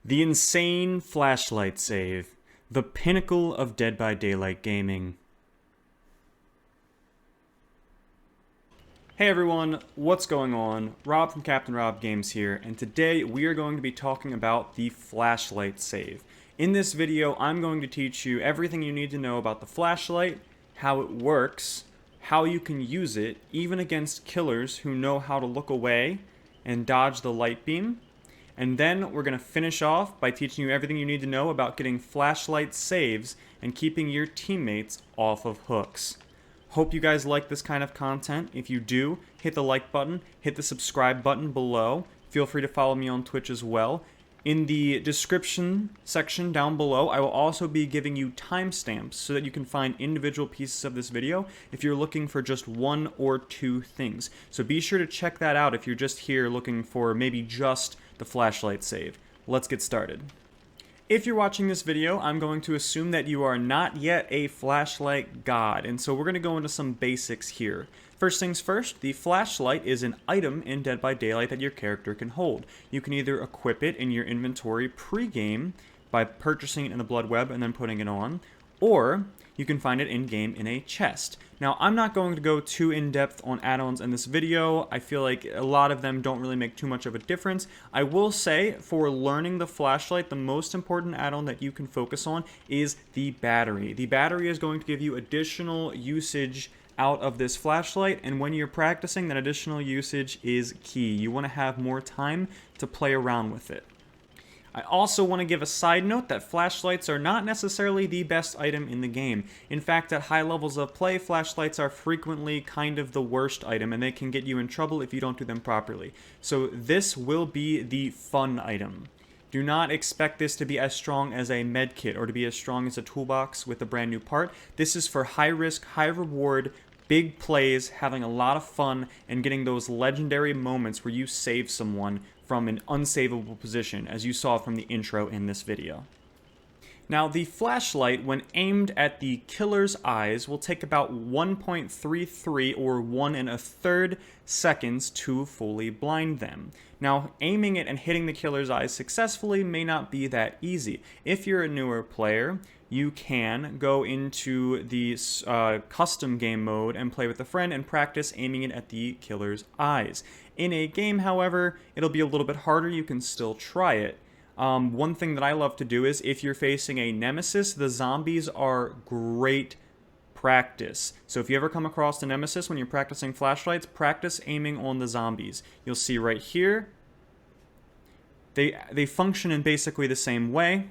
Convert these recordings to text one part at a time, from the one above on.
The insane flashlight save. The pinnacle of Dead by Daylight gaming. Hey everyone, what's going on? Rob from Captain Rob Games here, and today we are going to be talking about the flashlight save. In this video, I'm going to teach you everything you need to know about the flashlight, how it works, how you can use it, even against killers who know how to look away and dodge the light beam. And then we're going to finish off by teaching you everything you need to know about getting flashlight saves and keeping your teammates off of hooks. Hope you guys like this kind of content. If you do, hit the like button, hit the subscribe button below. Feel free to follow me on Twitch as well. In the description section down below, I will also be giving you timestamps so that you can find individual pieces of this video if you're looking for just one or two things. So be sure to check that out if you're just here looking for maybe just the flashlight save. Let's get started. If you're watching this video, I'm going to assume that you are not yet a flashlight god, and so we're going to go into some basics here. First things first, the flashlight is an item in Dead by Daylight that your character can hold. You can either equip it in your inventory pre-game by purchasing it in the Blood Web and then putting it on, or you can find it in-game in a chest. Now, I'm not going to go too in-depth on add-ons in this video. I feel like a lot of them don't really make too much of a difference. I will say, for learning the flashlight, the most important add-on that you can focus on is the battery. The battery is going to give you additional usage out of this flashlight, and when you're practicing, that additional usage is key. You want to have more time to play around with it. I also want to give a side note that flashlights are not necessarily the best item in the game. In fact, at high levels of play, flashlights are frequently kind of the worst item, and they can get you in trouble if you don't do them properly. So this will be the fun item. Do not expect this to be as strong as a med kit or to be as strong as a toolbox with a brand new part. This is for high risk, high reward, big plays, having a lot of fun, and getting those legendary moments where you save someone from an unsavable position, as you saw from the intro in this video. Now, the flashlight, when aimed at the killer's eyes, will take about 1.33 or 1 1/3 seconds to fully blind them. Now, aiming it and hitting the killer's eyes successfully may not be that easy. If you're a newer player, you can go into the custom game mode and play with a friend and practice aiming it at the killer's eyes. In a game, however, it'll be a little bit harder. You can still try it. One thing that I love to do is if you're facing a nemesis, the zombies are great practice. So if you ever come across a nemesis when you're practicing flashlights, practice aiming on the zombies. You'll see right here, they function in basically the same way.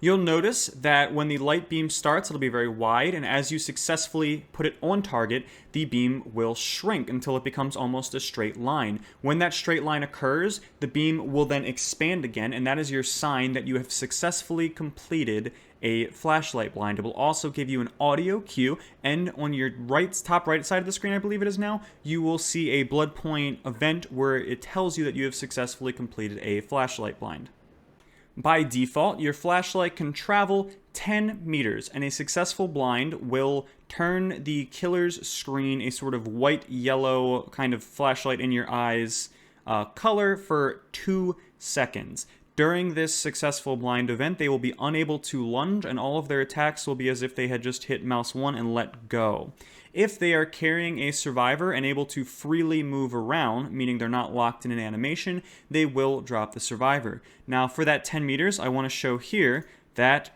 You'll notice that when the light beam starts, it'll be very wide, and as you successfully put it on target, the beam will shrink until it becomes almost a straight line. When that straight line occurs, the beam will then expand again, and that is your sign that you have successfully completed a flashlight blind. It will also give you an audio cue, and on your top right side of the screen, I believe it is now, you will see a blood point event where it tells you that you have successfully completed a flashlight blind. By default, your flashlight can travel 10 meters, and a successful blind will turn the killer's screen a sort of white-yellow kind of flashlight in your eyes color for 2 seconds. During this successful blind event, they will be unable to lunge, and all of their attacks will be as if they had just hit mouse 1 and let go. If they are carrying a survivor and able to freely move around, meaning they're not locked in an animation, they will drop the survivor. Now, for that 10 meters, I want to show here that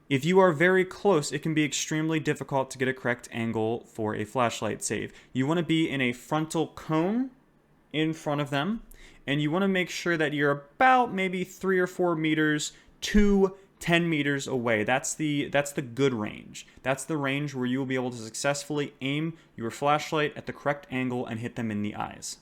if you are very close, it can be extremely difficult to get a correct angle for a flashlight save. You want to be in a frontal cone in front of them, and you want to make sure that you're about maybe 3 or 4 meters to 10 meters away. That's the good range. That's the range where you will be able to successfully aim your flashlight at the correct angle and hit them in the eyes.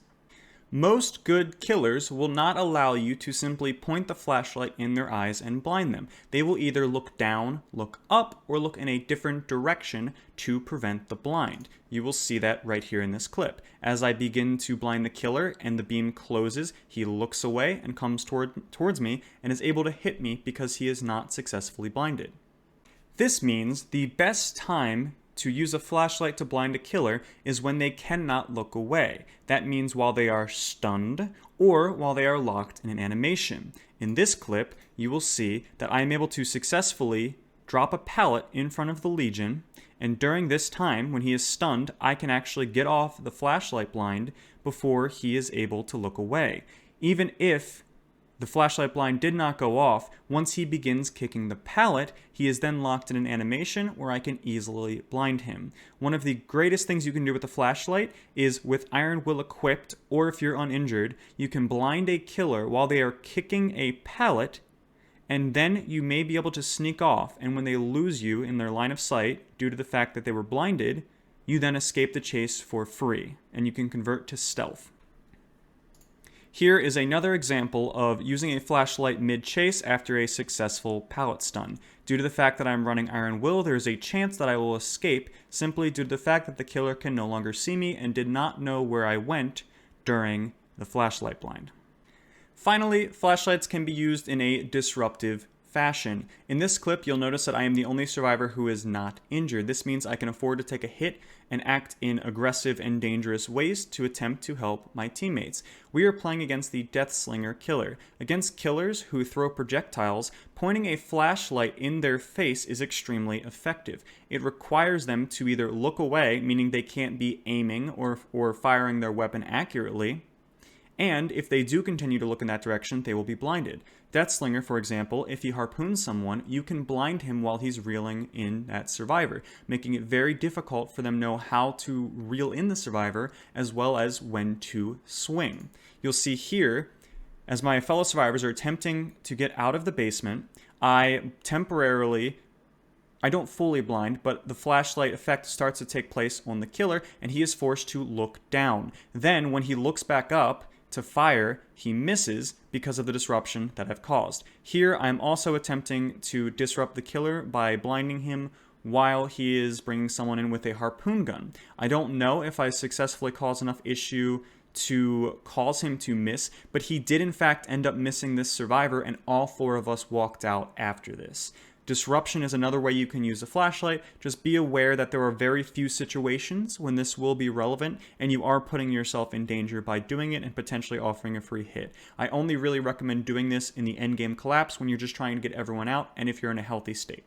Most good killers will not allow you to simply point the flashlight in their eyes and blind them. They will either look down, look up, or look in a different direction to prevent the blind. You will see that right here in this clip. As I begin to blind the killer and the beam closes, he looks away and comes towards me and is able to hit me because he is not successfully blinded. This means the best time to use a flashlight to blind a killer is when they cannot look away. That means while they are stunned or while they are locked in an animation. In this clip, you will see that I am able to successfully drop a pallet in front of the Legion, and during this time, when he is stunned, I can actually get off the flashlight blind before he is able to look away. Even if the flashlight blind did not go off, once he begins kicking the pallet, he is then locked in an animation where I can easily blind him. One of the greatest things you can do with the flashlight is with Iron Will equipped, or if you're uninjured, you can blind a killer while they are kicking a pallet, and then you may be able to sneak off, and when they lose you in their line of sight due to the fact that they were blinded, you then escape the chase for free, and you can convert to stealth. Here is another example of using a flashlight mid-chase after a successful pallet stun. Due to the fact that I'm running Iron Will, there is a chance that I will escape simply due to the fact that the killer can no longer see me and did not know where I went during the flashlight blind. Finally, flashlights can be used in a disruptive fashion. In this clip, you'll notice that I am the only survivor who is not injured. This means I can afford to take a hit and act in aggressive and dangerous ways to attempt to help my teammates. We are playing against the Deathslinger killer. Against killers who throw projectiles, pointing a flashlight in their face is extremely effective. It requires them to either look away, meaning they can't be aiming or firing their weapon accurately, and if they do continue to look in that direction, they will be blinded. Deathslinger, for example, if he harpoons someone, you can blind him while he's reeling in that survivor, making it very difficult for them to know how to reel in the survivor as well as when to swing. You'll see here, as my fellow survivors are attempting to get out of the basement, I don't fully blind, but the flashlight effect starts to take place on the killer, and he is forced to look down. Then, when he looks back up to fire, he misses because of the disruption that I've caused. Here, I'm also attempting to disrupt the killer by blinding him while he is bringing someone in with a harpoon gun. I don't know if I successfully caused enough issue to cause him to miss, but he did in fact end up missing this survivor, and all 4 of us walked out after this. Disruption is another way you can use a flashlight. Just be aware that there are very few situations when this will be relevant, and you are putting yourself in danger by doing it and potentially offering a free hit. I only really recommend doing this in the endgame collapse when you're just trying to get everyone out and if you're in a healthy state.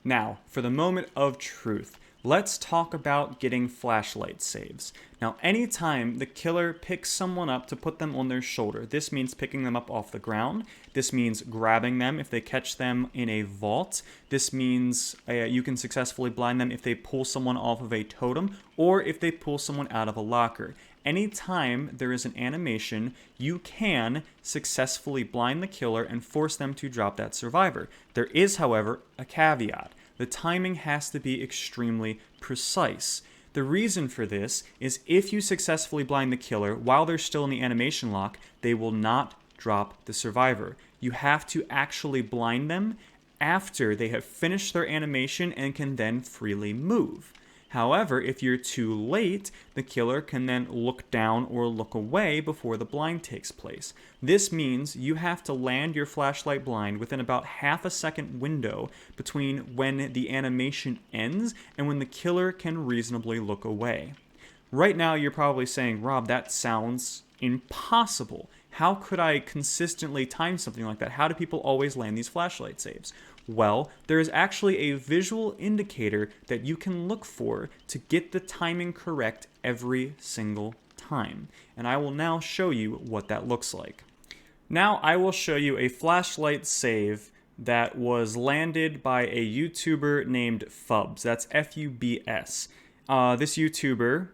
Now, for the moment of truth, let's talk about getting flashlight saves. Now, anytime the killer picks someone up to put them on their shoulder, this means picking them up off the ground. This means grabbing them if they catch them in a vault. This means you can successfully blind them if they pull someone off of a totem or if they pull someone out of a locker. Anytime there is an animation, you can successfully blind the killer and force them to drop that survivor. There is, however, a caveat. The timing has to be extremely precise. The reason for this is if you successfully blind the killer while they're still in the animation lock, they will not drop the survivor. You have to actually blind them after they have finished their animation and can then freely move. However, if you're too late, the killer can then look down or look away before the blind takes place. This means you have to land your flashlight blind within about half a second window between when the animation ends and when the killer can reasonably look away. Right now, you're probably saying, Rob, that sounds impossible. How could I consistently time something like that? How do people always land these flashlight saves? Well, there is actually a visual indicator that you can look for to get the timing correct every single time. And I will now show you what that looks like. Now I will show you a flashlight save that was landed by a YouTuber named Fubs. That's F-U-B-S. This YouTuber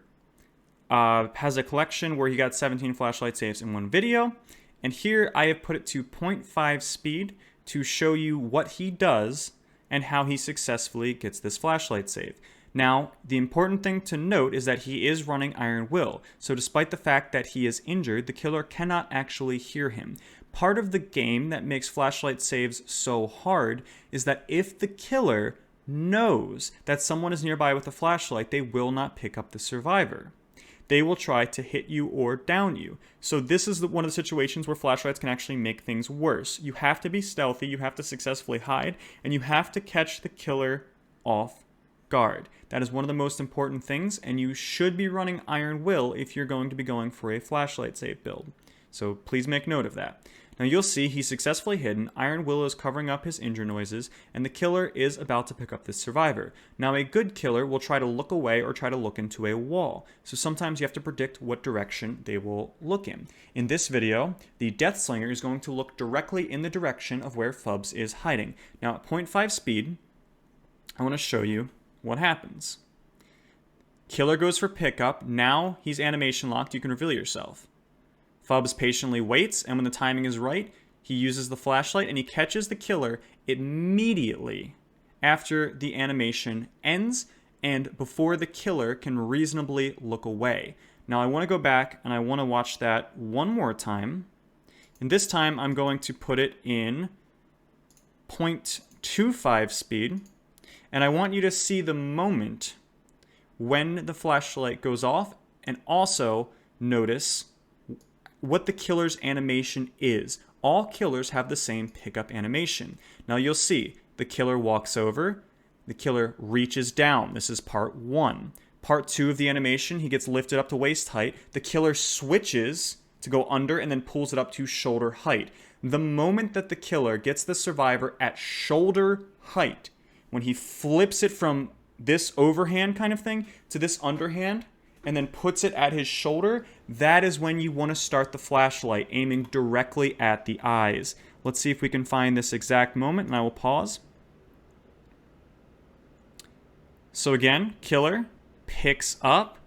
has a collection where he got 17 flashlight saves in one video. And here I have put it to 0.5 speed to show you what he does and how he successfully gets this flashlight save. Now, the important thing to note is that he is running Iron Will, so despite the fact that he is injured, the killer cannot actually hear him. Part of the game that makes flashlight saves so hard is that if the killer knows that someone is nearby with a flashlight, they will not pick up the survivor. They will try to hit you or down you. So this is one of the situations where flashlights can actually make things worse. You have to be stealthy, you have to successfully hide, and you have to catch the killer off guard. That is one of the most important things, and you should be running Iron Will if you're going to be going for a flashlight save build. So please make note of that. Now you'll see he's successfully hidden, Iron Will is covering up his injure noises, and the killer is about to pick up this survivor. Now a good killer will try to look away or try to look into a wall, so sometimes you have to predict what direction they will look in. In this video, the Deathslinger is going to look directly in the direction of where Fubs is hiding. Now at 0.5 speed, I want to show you what happens. Killer goes for pickup, now he's animation locked, you can reveal yourself. Fubs patiently waits, and when the timing is right, he uses the flashlight and he catches the killer immediately after the animation ends and before the killer can reasonably look away. Now I want to go back and I want to watch that one more time. And this time I'm going to put it in 0.25 speed. And I want you to see the moment when the flashlight goes off and also notice what the killer's animation is. All killers have the same pickup animation. Now you'll see the killer walks over, the killer reaches down. This is part 1. Part 2 of the animation, he gets lifted up to waist height. The killer switches to go under and then pulls it up to shoulder height. The moment that the killer gets the survivor at shoulder height, when he flips it from this overhand kind of thing to this underhand, and then puts it at his shoulder, that is when you want to start the flashlight, aiming directly at the eyes. Let's see if we can find this exact moment, and I will pause. So again, killer picks up,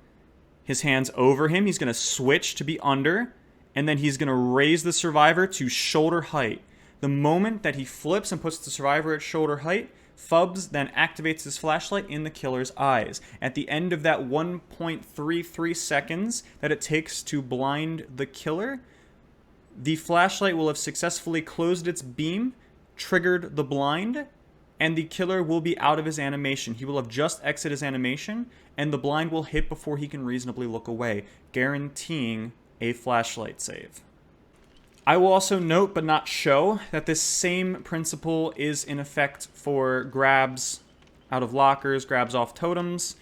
his hands over him, he's going to switch to be under, and then he's going to raise the survivor to shoulder height. The moment that he flips and puts the survivor at shoulder height, Fubs then activates his flashlight in the killer's eyes. At the end of that 1.33 seconds that it takes to blind the killer, the flashlight will have successfully closed its beam, triggered the blind, and the killer will be out of his animation. He will have just exited his animation, and the blind will hit before he can reasonably look away, guaranteeing a flashlight save. I will also note, but not show, that this same principle is in effect for grabs out of lockers, grabs off totems.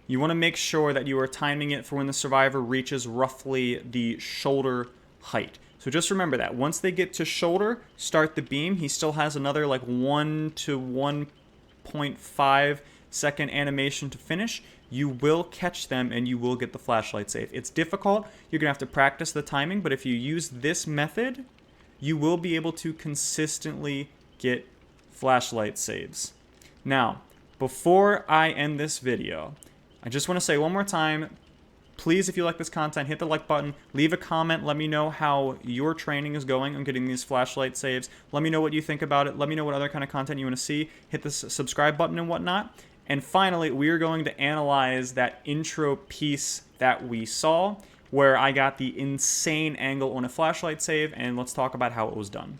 You want to make sure that you are timing it for when the survivor reaches roughly the shoulder height. So just remember that. Once they get to shoulder, start the beam. He still has another like 1 to 1.5 second animation to finish. You will catch them and you will get the flashlight save. It's difficult. You're going to have to practice the timing, but if you use this method, you will be able to consistently get flashlight saves. Now, before I end this video, I just want to say one more time, please, if you like this content, hit the like button, leave a comment, let me know how your training is going on getting these flashlight saves. Let me know what you think about it. Let me know what other kind of content you want to see. Hit the subscribe button and whatnot. And finally, we are going to analyze that intro piece that we saw, where I got the insane angle on a flashlight save, and let's talk about how it was done.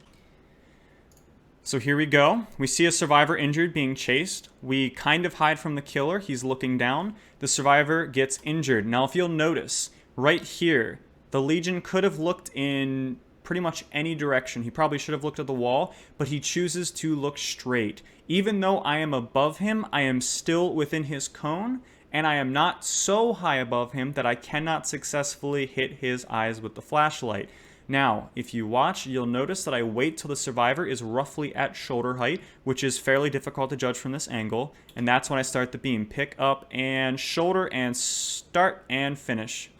So here we go. We see a survivor injured being chased. We kind of hide from the killer. He's looking down. The survivor gets injured. Now, if you'll notice, right here, the Legion could have looked in pretty much any direction. He probably should have looked at the wall, but he chooses to look straight. Even though I am above him, I am still within his cone, and I am not so high above him that I cannot successfully hit his eyes with the flashlight. Now, if you watch, you'll notice that I wait till the survivor is roughly at shoulder height, which is fairly difficult to judge from this angle, and that's when I start the beam. Pick up and shoulder and start and finish.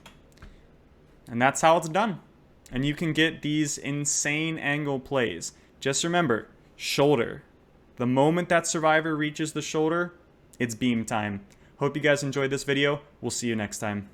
And that's how it's done. And you can get these insane angle plays. Just remember, shoulder. The moment that survivor reaches the shoulder, it's beam time. Hope you guys enjoyed this video. We'll see you next time.